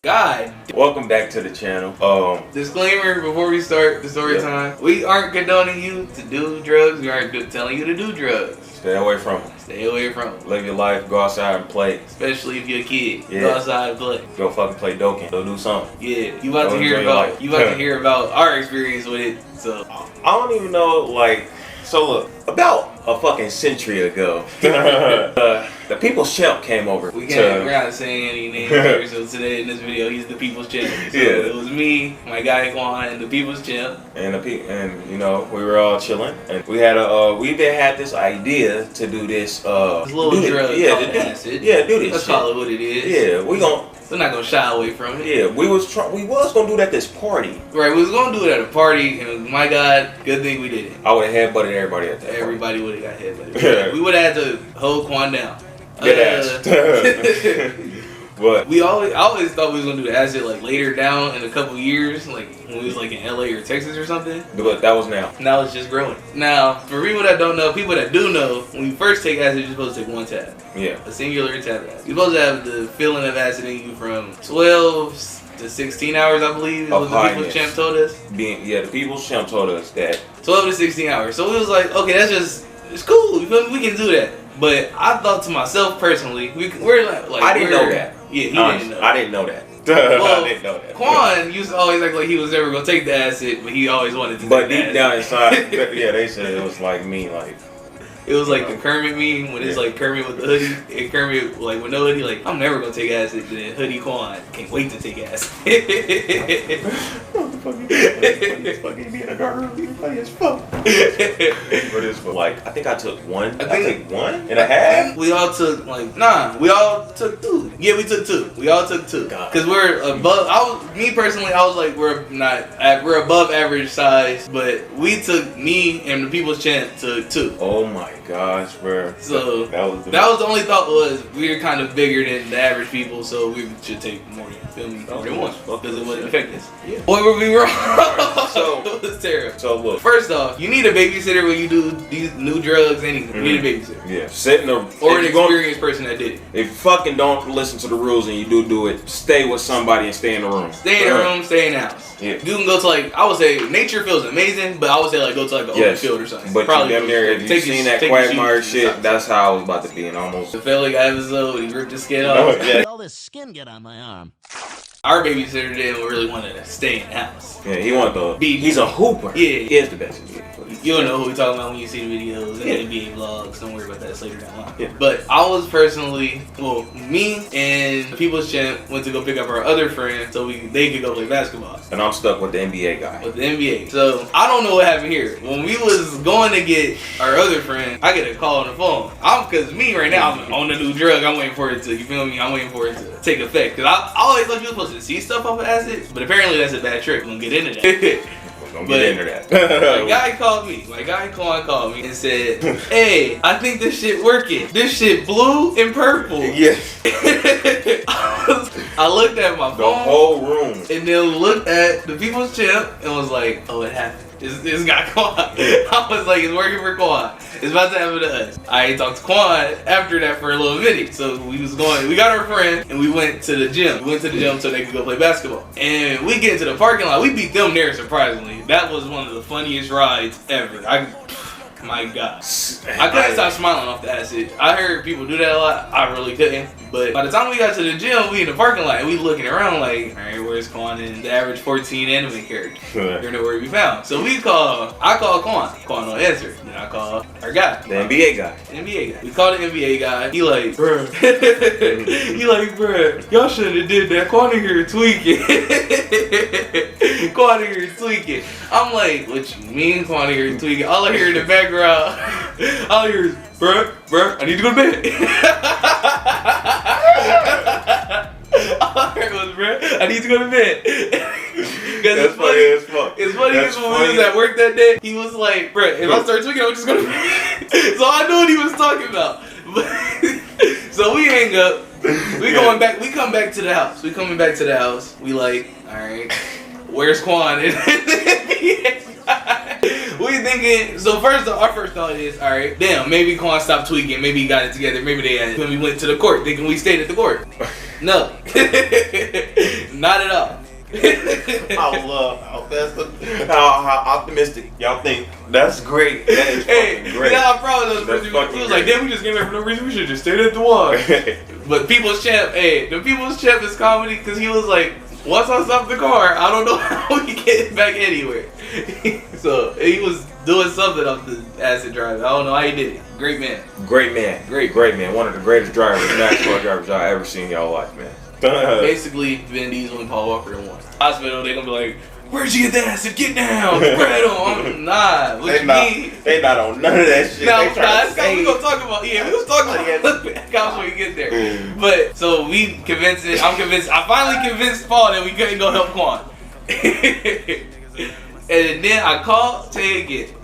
God. Welcome back to the channel. Disclaimer before we start the story time. We aren't condoning you to do drugs. We aren't telling you to do drugs. Stay away from them. Stay away from them. Live your life. Go outside and play. Especially if you're a kid. Yeah. Go outside and play. Go fucking play Dokken. Go do something. Yeah. You about to hear about our experience with it. So I don't even know, like, so look, about a fucking century ago, the People's Champ came over. We're not saying any names here, so today in this video, he's the People's Champ. So yeah. It was me, my guy Quan, and the People's Champ. And you know, we were all chilling, and we had this idea to do this little drug, acid. Yeah, do this. Let's call it what it is. Yeah, we're not gonna shy away from it. Yeah, we was gonna do that at this party. Right, we was gonna do it at a party, and my God, good thing we did it. I would have headbutted everybody at that. Everybody would have got headbutted. We would have had to hold Quan down. But I always thought we was gonna do the acid like later down in a couple years, like when we was like in LA or Texas or something. But that was now. Now it's just growing. Now, for people that don't know, people that do know, when you first take acid, you're supposed to take one tab. Yeah. A singular tab. You're supposed to have the feeling of acid in you from 12 to 16 hours, I believe. Is what the People's Champ told us. The People's Champ told us that. 12 to 16 hours. So we was like, okay, it's cool. You feel me? We can do that. But I thought to myself personally, we're like I didn't know that. Yeah, he didn't know. I didn't know that. Well, I didn't know that. Quan used to always act like he was never gonna take the acid, but he always wanted to. But deep down inside, yeah, they said it was like me, like. It was like the Kermit meme when it's like Kermit with the hoodie and Kermit like with no hoodie, like I'm never gonna take acid. Then hoodie Quan can't wait to take acid. Fucking be in a dark room, funny as fuck. But it's like I think I took one. I think 1.5. We all took we all took 2. Yeah, we took 2. We all took 2. Cause we're above. I was like we're above average size, but me and the People's Champ took 2. Oh my gosh, bro. So that was the only thought was we're kind of bigger than the average people, so we should take more than one because it wouldn't affect us. Yeah. Boy, were we wrong. So it was terrible. So look, first off, you need a babysitter when you do these new drugs. Anything, you need a babysitter. Yeah, or an experienced person that did it. If you fucking don't listen to the rules and you do it, stay with somebody and stay in the room. Stay in the room, stay in the house. Yeah. You can go to I would say nature feels amazing, but I would say go to an open field or something. But probably if you've seen that Quagmire shit, that's how I was about to be, and almost. The Felix episode, he ripped his skin off. Yeah. All this skin get on my arm. Our babysitter didn't really want to stay in the house. Yeah, he wanted he's a hooper. Yeah. He is the best. You'll know who we're talking about when you see the videos and the NBA vlogs. Don't worry about that. It's later down the line. Yeah. But I was me and the People's Champ went to go pick up our other friend so they could go play basketball. And I'm stuck with the NBA guy. With the NBA. So I don't know what happened here. When we was going to get our other friend, I get a call on the phone. Because me right now, I'm on the new drug. I'm waiting for it to, you feel me? I'm waiting for it to take effect. Because I always thought you were supposed to see stuff off of acid. But apparently that's a bad trick. We're going to get into that. Don't get into that. My guy Quan called me and said, hey, I think this shit working. This shit blue and purple. Yeah. I looked at my phone. The whole room. And then looked at the People's Champ and was like, oh, it happened. This got Quan. I was like, it's working for Quan. It's about to happen to us. I talked to Quan after that for a little minute. So we got our friend and we went to the gym. We went to the gym so they could go play basketball. And we get into the parking lot. We beat them there, surprisingly. That was one of the funniest rides ever. My God. I couldn't stop smiling off the acid. I heard people do that a lot. I really couldn't. But by the time we got to the gym, we in the parking lot and we looking around like, all right, where's Quan and the average 14 anime character? You're nowhere to be found. So I call Quan. Quan don't answer. Then I call our guy. The NBA guy. We called the NBA guy. He like, bruh. Y'all shouldn't have did that. Quan in here tweaking. Quan in here tweaking. I'm like, what you mean Quan in here tweaking? All I hear in the background, all I hear is, bruh, I need to go to bed. All I heard was, bruh, I need to go to bed. That's funny as fuck. It's funny because when we was at work that day, he was like, bruh, if I start tweaking, I'm just going to bed. So I knew what he was talking about. So we hang up. We come back to the house. We coming back to the house. We like, all right, where's Quan? We thinking, so our first thought is, all right, damn, maybe Quan stopped tweaking, maybe he got it together, maybe when we went to the court, thinking we stayed at the court. No. Not at all. I love how optimistic y'all think. That's great. That is fucking great. Yeah, I'm proud of those. He was like, damn, we just came here for no reason. We should just stayed at the one. But People's Champ, the People's Champ is comedy because he was like, once I stop the car, I don't know how we get back anywhere. So he was doing something off the acid driving. I don't know how he did it. Great man. Great man. Great man. One of the greatest drivers, NASCAR drivers y'all ever seen in y'all life, man. Basically, Vin Diesel and Paul Walker in one. Hospital, they gonna be like, where'd you get the acid? Get down! Right on. Nah, they not on none of that shit. No, we gonna talk about, we gonna talk about that when we get there. But, so I finally convinced Paul that we couldn't go help Quan. And then I called Tay again.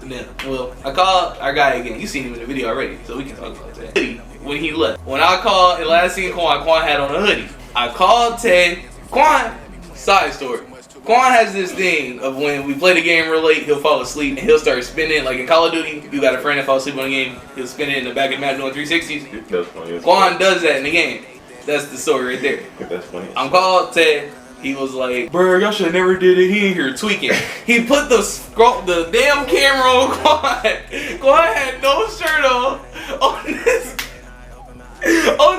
I called our guy again. You seen him in the video already, so we can talk about that. When he left. When I called and last seen Quan had on a hoodie. I called Tay. Quan, side story. Quan has this thing of when we play the game real late, he'll fall asleep and he'll start spinning. Like in Call of Duty, you got a friend that falls asleep on the game, he'll spin it in the back of the map doing 360s. That's funny. Quan does that in the game. That's the story right there. That's funny. I'm called Ted. He was like, bro, y'all should never did it. He in here tweaking. He put the damn camera on Quan. Quan had no shirt on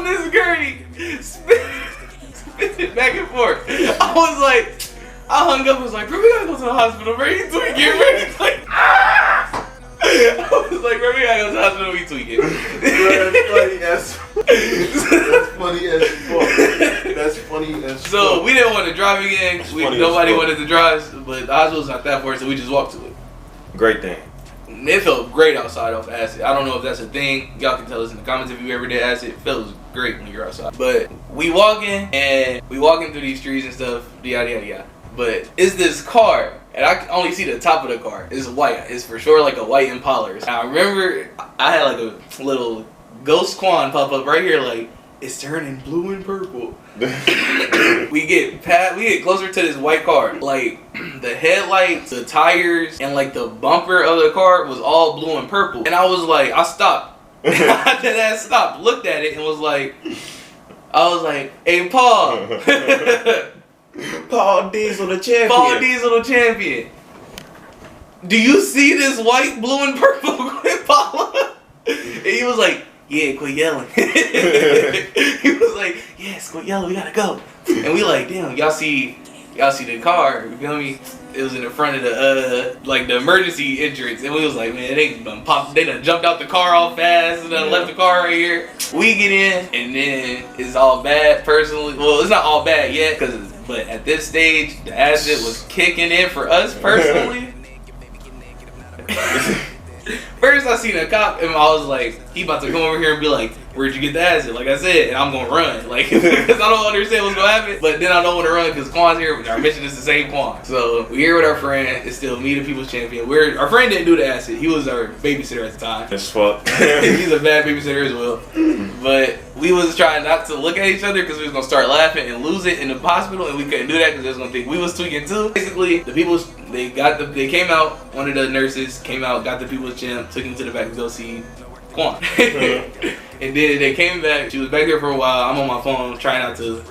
this gurney. Spinning back and forth. I hung up and was like, bro, we gotta go to the hospital, bro. You tweaking, bro. He's like, ah! I was like, bro, we gotta go to the hospital, we tweaking. That's funny as fuck. That's funny as fuck. So we didn't want to drive again. Nobody wanted to drive, but the hospital's not that far, so we just walked to it. Great thing. It felt great outside off acid. I don't know if that's a thing. Y'all can tell us in the comments if you ever did acid. It feels great when you're outside. But we walking through these trees and stuff, yada yada yada. But it's this car, and I can only see the top of the car. It's white. It's for sure like a white Impala. And I remember I had like a little ghost Quan pop up right here, like it's turning blue and purple. we get closer to this white car. Like the headlights, the tires, and like the bumper of the car was all blue and purple. And I was like, I stopped. I stopped, looked at it, and was like, hey Paul. Paul Diesel the champion. Paul Diesel the champion. Do you see this white, blue, and purple Impala? And he was like, yeah, quit yelling. He was like, yes, quit yelling, we gotta go. And we like, damn, y'all see the car, you feel me? It was in the front of the the emergency entrance, and we was like, man, they done jumped out the car all fast and done left the car right here. We get in, and then it's all bad personally. Well, it's not all bad yet, but at this stage, the acid was kicking in for us personally. First, I seen a cop, and I was like, he about to come over here and be like, where'd you get the acid? Like I said, and I'm gonna run, like, because I don't understand what's gonna happen. But then I don't want to run because Quan's here. Our mission is the same Quan. So we here with our friend. It's still me, the People's Champion. Our friend didn't do the acid. He was our babysitter at the time. As fuck. He's a bad babysitter as well. But we was trying not to look at each other because we was gonna start laughing and lose it in the hospital, and we couldn't do that because they was gonna think we was tweaking too. Basically, they came out. One of the nurses came out, got the People's Champ, took him to the back to go see Quan. And then they came back. She was back there for a while. I'm on my phone trying not to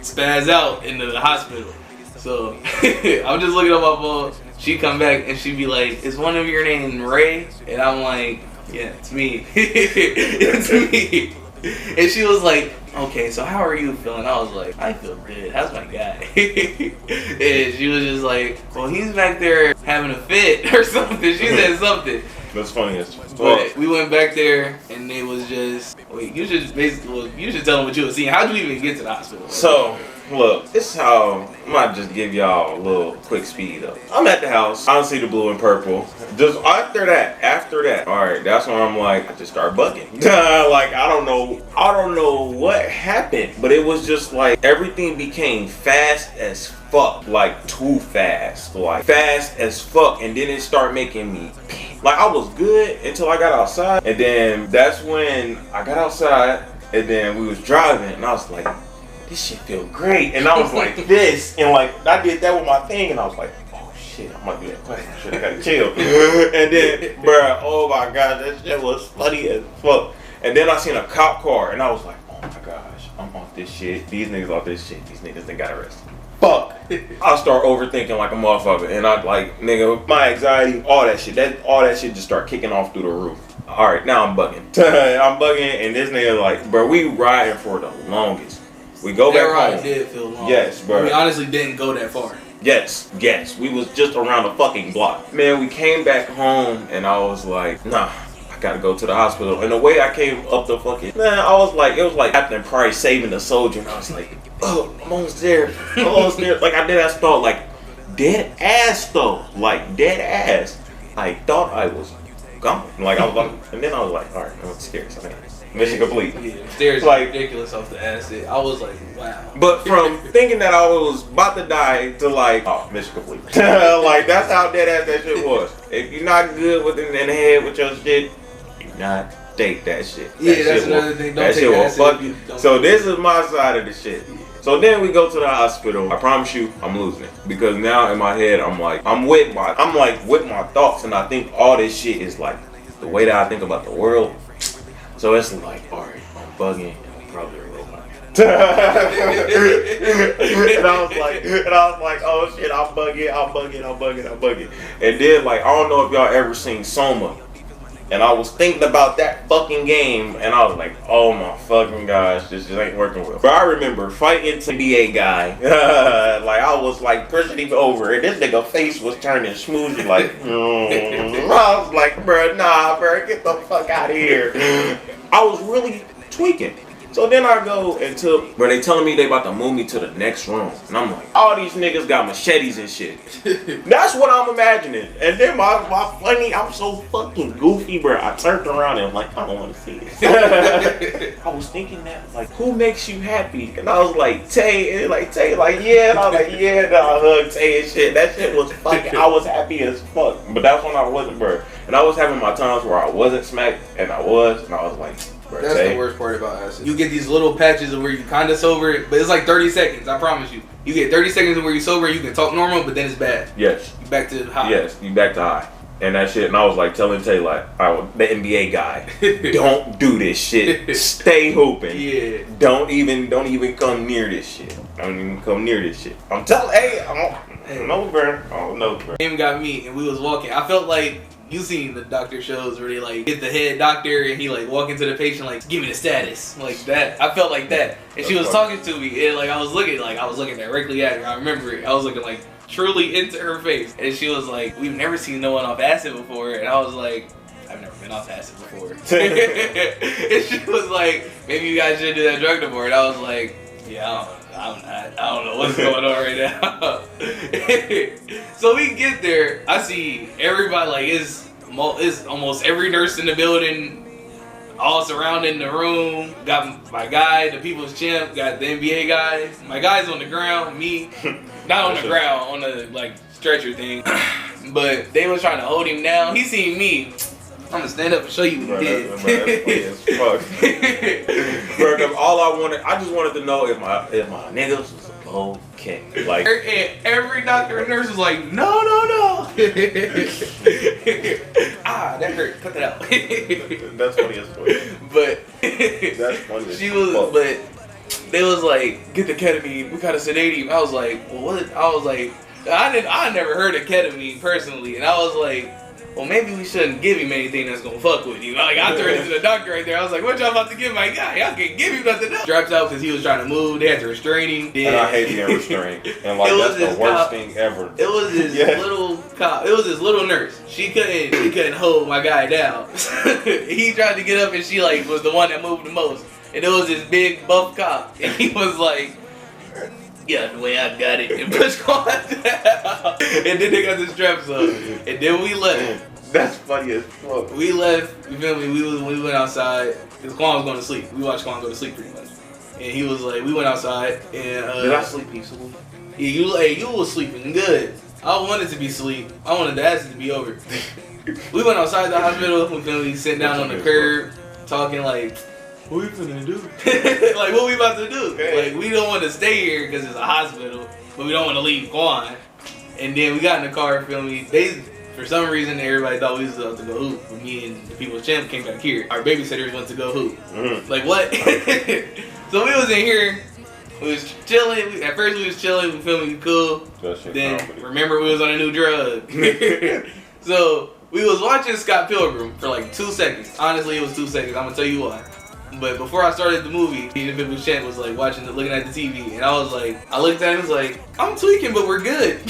spaz out in the hospital. So I'm just looking at my phone. She come back and she be like, is one of your name Ray? And I'm like, yeah, it's me. It's me. And she was like, okay, so how are you feeling? I was like, I feel good. How's my guy? And she was just like, well, he's back there having a fit or something. She said something. That's funny as fuck. But we went back there and it was just, you should tell them what you were seeing. How'd you even get to the hospital? So, look, this is how I might just give y'all a little quick speed up. I'm at the house. I don't see the blue and purple. Just after that, all right, that's when I'm like, I just start bugging. Like I don't know what happened, but it was just like everything became fast as fuck, like too fast, like fast as fuck, and then it started making me like I was good until I got outside, and then that's when I got outside, and then we was driving, and I was like, this shit feel great, and I was like this, and like I did that with my thing, and I was like, oh shit, I'm gonna do that quick, shit, I gotta chill. And then, bruh, oh my god, that shit was funny as fuck. And then I seen a cop car, and I was like, oh my gosh, I'm on this shit. These niggas off this shit. These niggas, they got arrested. Fuck. I start overthinking like a motherfucker, and I like, nigga, my anxiety, all that shit just start kicking off through the roof. All right, now I'm bugging. I'm bugging, and this nigga like, bro, we riding for the longest. We go back home. That ride did feel long. Yes, bro. We honestly didn't go that far. Yes. We was just around the fucking block. Man, we came back home, and I was like, nah. Gotta go to the hospital. And the way I came up the fucking, man, I was like, it was like Captain Price saving the soldier. And I was like, oh, I'm almost there. Like, I did, I thought, like, dead ass though. Like, dead ass. I thought I was gone. Like, I was like, and then I was like, all right, I'm scared. So, mission complete. Yeah, stairs like ridiculous off the acid. I was like, wow. But from thinking that I was about to die to like, oh, mission complete. Like, that's how dead ass that shit was. If you're not good within the head with your shit, not take that shit. Yeah, that's another thing. Don't take that shit will fuck you. So this is my side of the shit. So then we go to the hospital. I promise you, I'm losing it because now in my head, I'm like, I'm with my thoughts, and I think all this shit is like the way that I think about the world. So it's like, all right, I'm bugging, and I'm probably a robot. and I was like, oh shit, I'm bugging. And then like, I don't know if y'all ever seen Soma. And I was thinking about that fucking game, and I was like, oh my fucking gosh, this just ain't working well. But I remember fighting to NBA guy. Like, I was like pushing him over, and this nigga face was turning smoothie like, I was like, bro, nah, bro, get the fuck out of here. I was really tweaking. So then I go into where they telling me they about to move me to the next room. And I'm like, all these niggas got machetes and shit. That's what I'm imagining. And then my funny, I'm so fucking goofy, bro. I turned around and I'm like, I don't want to see this. I was thinking that, like, who makes you happy? And I was like, Tay, like, yeah. And I was like, yeah. And I hugged Tay and shit. That shit was fucking, I was happy as fuck. But that's when I wasn't, bro. And I was having my times where I wasn't smacked, and I was like, bro, that's the worst part about acid. You get these little patches of where you kind of sober, but it's like 30 seconds, I promise you. You get 30 seconds of where you're sober, you can talk normal, but then it's bad. Yes. You back to high. Yes, you back to high. And that shit, and I was like telling Tay, like, the NBA guy, don't do this shit. Stay hooping. Yeah. Don't even come near this shit. Don't even come near this shit. I'm telling, I don't know, bro. Him got me, and we was walking. I felt like, you seen the doctor shows where they like get the head doctor and he like walk into the patient like, give me the status, like that. I felt like that, and she was talking to me, and like I was looking directly at her. I remember it. I was looking like truly into her face, and she was like, we've never seen no one off acid before, and I was like, I've never been off acid before. And she was like, maybe you guys should do that drug before, and I was like, yeah, I don't know what's going on right now. So we get there, I see everybody, like, it's almost every nurse in the building, all surrounding the room. Got my guy, the people's champ, got the NBA guy. My guy's on the ground, me, not on the ground, on the, like, stretcher thing. But they was trying to hold him down. He seen me. I'm gonna stand up and show you what he did. That's funny as fuck. Bro, I just wanted to know if my niggas was okay. Like, every doctor and nurse was like, no. That hurt. Cut that out. That's funny as fuck. But that's funny as fuck. But they was like, get the ketamine. We gotta sedate him. I was like, well, what? I was like, I never heard of ketamine personally, and I was like, well, maybe we shouldn't give him anything that's gonna fuck with you. Like, I turned into the doctor right there. I was like, what y'all about to give my guy? Y'all can't give him nothing else. Strapped out because he was trying to move. They had to restrain him. And I hate being restrained. And like, that's the worst thing ever. It was this little cop. It was this little nurse. She couldn't hold my guy down. He tried to get up, and she like was the one that moved the most. And it was this big buff cop, and he was like, yeah, the way I got it, and pushed Quan down. And then they got the straps up, and then we left. That's funny as fuck. We left, you feel me, we went outside, because Quan was going to sleep. We watched Quan go to sleep pretty much. And he was like, we went outside, and did I sleep peacefully? Yeah, you was sleeping good. I wanted to be asleep. I wanted the acid to be over. We went outside the hospital, we feel me, sitting down on the curb, talking like, what we finna do? Like, what we about to do? Like, we don't want to stay here because it's a hospital, but we don't want to leave Quan. And then we got in the car, feel me. For some reason, everybody thought we was about to go hoop. But me and the people's champ came back here. Our babysitters went to go hoop. Mm-hmm. Like, what? So we was in here, We was chilling. At first we was chilling. We feel me cool. Then remember we was on a new drug. So we was watching Scott Pilgrim for like 2 seconds. Honestly, it was 2 seconds. I'm gonna tell you why. But before I started the movie, Peter People's Champ was like looking at the TV, and I was like, I looked at him, was like, I'm tweaking, but we're good.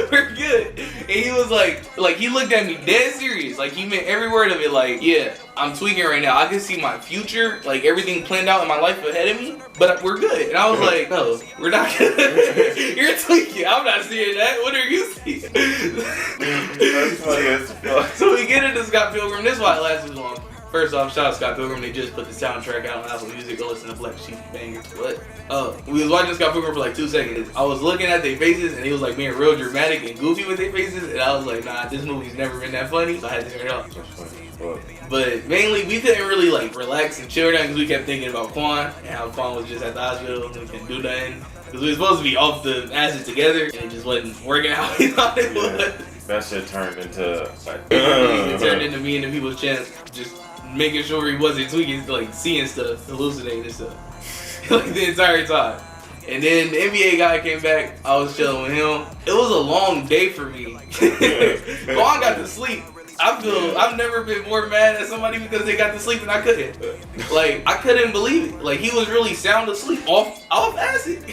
We're good. And he was like he looked at me dead serious, like he meant every word of it. Like, yeah, I'm tweaking right now. I can see my future, like everything planned out in my life ahead of me, but we're good. And I was like, no, we're not good. You're tweaking. I'm not seeing that. What are you seeing? That's funny as fuck. So we get into Scott Pilgrim. This is why it lasted long. First off, shout out Scott Pilgrim. They just put the soundtrack out on Apple Music. Go listen to Black Sheep bangers. What? We was watching Scott Pilgrim for like 2 seconds. I was looking at their faces, and he was like being real dramatic and goofy with their faces, and I was like, nah, this movie's never been that funny, so I had to turn it off. But mainly, we couldn't really like relax and chill down because we kept thinking about Quan and how Quan was just at the hospital and we couldn't do nothing because we were supposed to be off the acid together, and it just wasn't working out how we thought it would. That shit turned into like it turned into me and the people's chance just making sure he wasn't tweaking, like seeing stuff, hallucinating and stuff, like the entire time. And then the NBA guy came back. I was chilling with him. It was a long day for me. Quan got to sleep. I've never been more mad at somebody because they got to sleep and I couldn't. Like, I couldn't believe it. Like, he was really sound asleep off acid.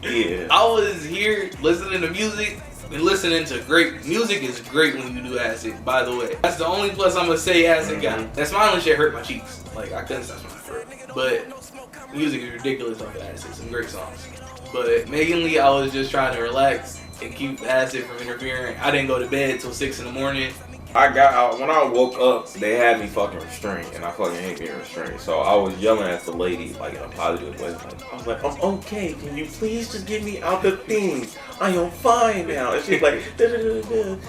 Yeah. I was here listening to music. And listening to great music is great when you do acid, by the way. That's the only plus I'm gonna say acid got. That smiling shit hurt my cheeks. Like, I couldn't stop smiling for it. But music is ridiculous off of acid. Some great songs. But mainly, I was just trying to relax and keep the acid from interfering. I didn't go to bed till 6 in the morning. I got out, when I woke up, they had me fucking restrained, and I fucking hate being restrained. So I was yelling at the lady, like, in a positive way. Like, I was like, I'm okay, can you please just get me out the things? I am fine now. And she's like, I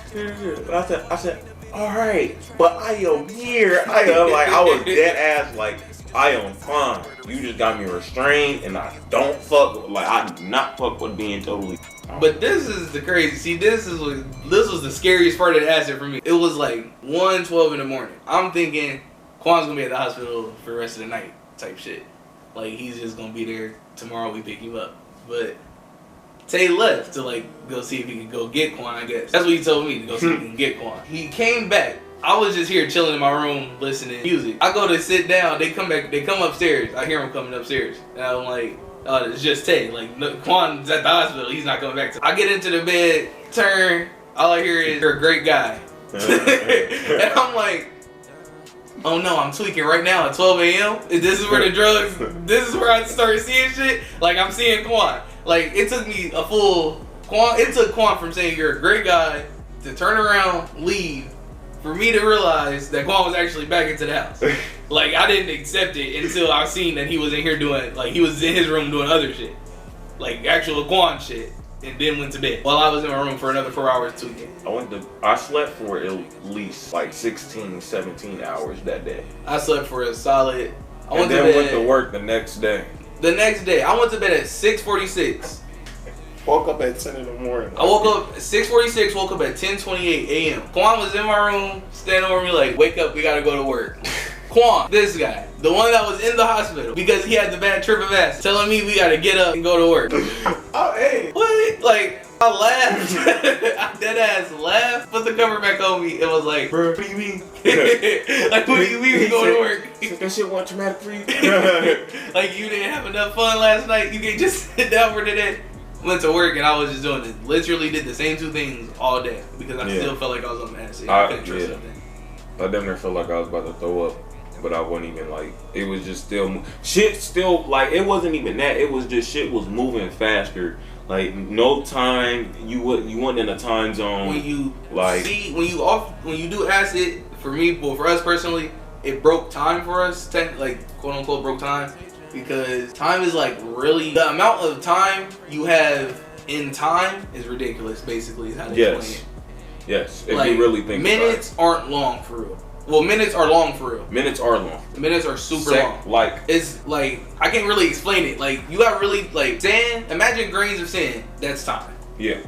said, all right, but I am here. I was dead ass, like, I am fine. You just got me restrained, and I don't fuck, like, I do not fuck with being totally. But this is the crazy. See, this was the scariest part of the acid for me. It was like 1:12 in the morning. I'm thinking Quan's gonna be at the hospital for the rest of the night, type shit. Like, he's just gonna be there tomorrow. We pick him up. But Tay left to like go see if he could go get Quan. I guess that's what he told me, to go see if he can get Quan. He came back. I was just here chilling in my room listening to music. I go to sit down. They come back. They come upstairs. I hear them coming upstairs, and I'm like, it's just Tay. Like, no, Quan's at the hospital. He's not coming back. I get into the bed, turn. All I hear is, "You're a great guy." And I'm like, oh no, I'm tweaking right now at 12 a.m. This is where the drugs, this is where I started seeing shit. Like, I'm seeing Quan. Like, it took me a full Quan. It took Quan from saying you're a great guy to turn around, leave, for me to realize that Quan was actually back into the house. Like, I didn't accept it until I seen that he was in here doing, like, he was in his room doing other shit. Like, actual Quan shit. And then went to bed. While I was in my room for another 4 hours tweaking. I slept for at least like 16, 17 hours that day. I slept for a solid, went to work the next day. The next day, I went to bed at 6:46. Woke up at 10 in the morning. I woke up at 6:46, woke up at 10:28 a.m. Quan was in my room, standing over me like, wake up, we gotta go to work. Quan, this guy, the one that was in the hospital because he had the bad trip of acid, telling me we gotta get up and go to work. Oh, hey. What? Like, I laughed. I dead ass laughed, put the cover back on me, and was like, bro, what do you mean? Like, what do you mean we going to work? That shit wasn't traumatic for you? Like, you didn't have enough fun last night? You can't just sit down for today? Went to work and I was just doing it. Literally did the same two things all day because I still felt like I was on the acid. I couldn't trust something. I damn near felt like I was about to throw up. But I wasn't even like, it was just still, like, it wasn't even that. It was just shit was moving faster. Like, no time, you weren't in a time zone. When you when you do acid, for me, well, for us personally, it broke time for us, like, quote unquote broke time. Because time is like really, the amount of time you have in time is ridiculous, basically, is how they explain it. Yes, if like, you really think minutes aren't long for real. Well, minutes are long for real. Minutes are long. Minutes are super long. Like, it's like, I can't really explain it. Like, you got really, like, sand, imagine grains of sand, that's time. Yeah.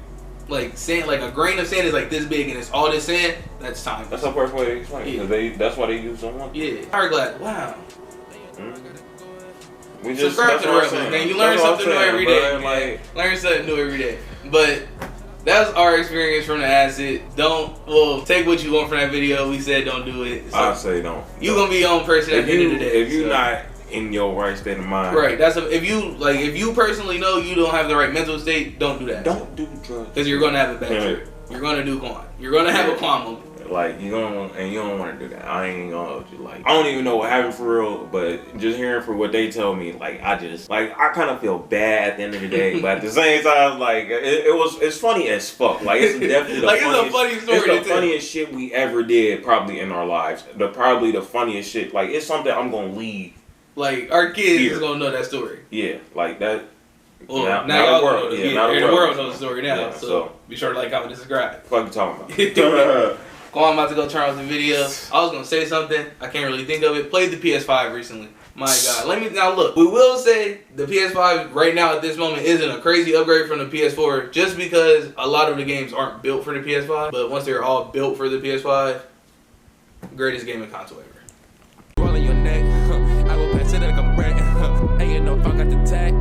Like, sand, like a grain of sand is like this big and it's all this sand, that's time. That's the first way to explain it. Because that's why they use so much. Yeah. Hourglass, wow. We just subscribe to the that's what I'm Rebels, saying. man. You learn That's what I'm something new saying, every bro. day. Man. Learn something new every day. But that's our experience from the acid. Take what you want from that video. We said don't do it. So I say don't. You gonna be your own person at the end of the day. If you're not in your right state of mind, right? If you personally know you don't have the right mental state, don't do that. Don't do drugs Because you're gonna have a bad trip. You're gonna do Quan. You're gonna have a Quan moment. Like you don't want to do that. I ain't gonna hold you. Like I don't even know what happened for real, but just hearing from what they tell me, like I kind of feel bad at the end of the day, but at the same time, like it's funny as fuck. Like it's definitely the it's a funny story. It's the funniest shit we ever did probably in our lives. Probably the funniest shit. Like it's something I'm gonna leave. Like our kids here. is gonna know that story. Yeah, like that. Well, now the world, the world knows the story now. Yeah, so be sure to like, comment, and subscribe. What the fuck you talking about? Quan about to go turn off the video. I was gonna say something. I can't really think of it. Played the PS5 recently. My God. Look. We will say the PS5 right now at this moment isn't a crazy upgrade from the PS4 just because a lot of the games aren't built for the PS5. But once they're all built for the PS5, greatest gaming console ever. Rolling your neck, I will pass it like I'm Brett. Ain't no fuck at the tag.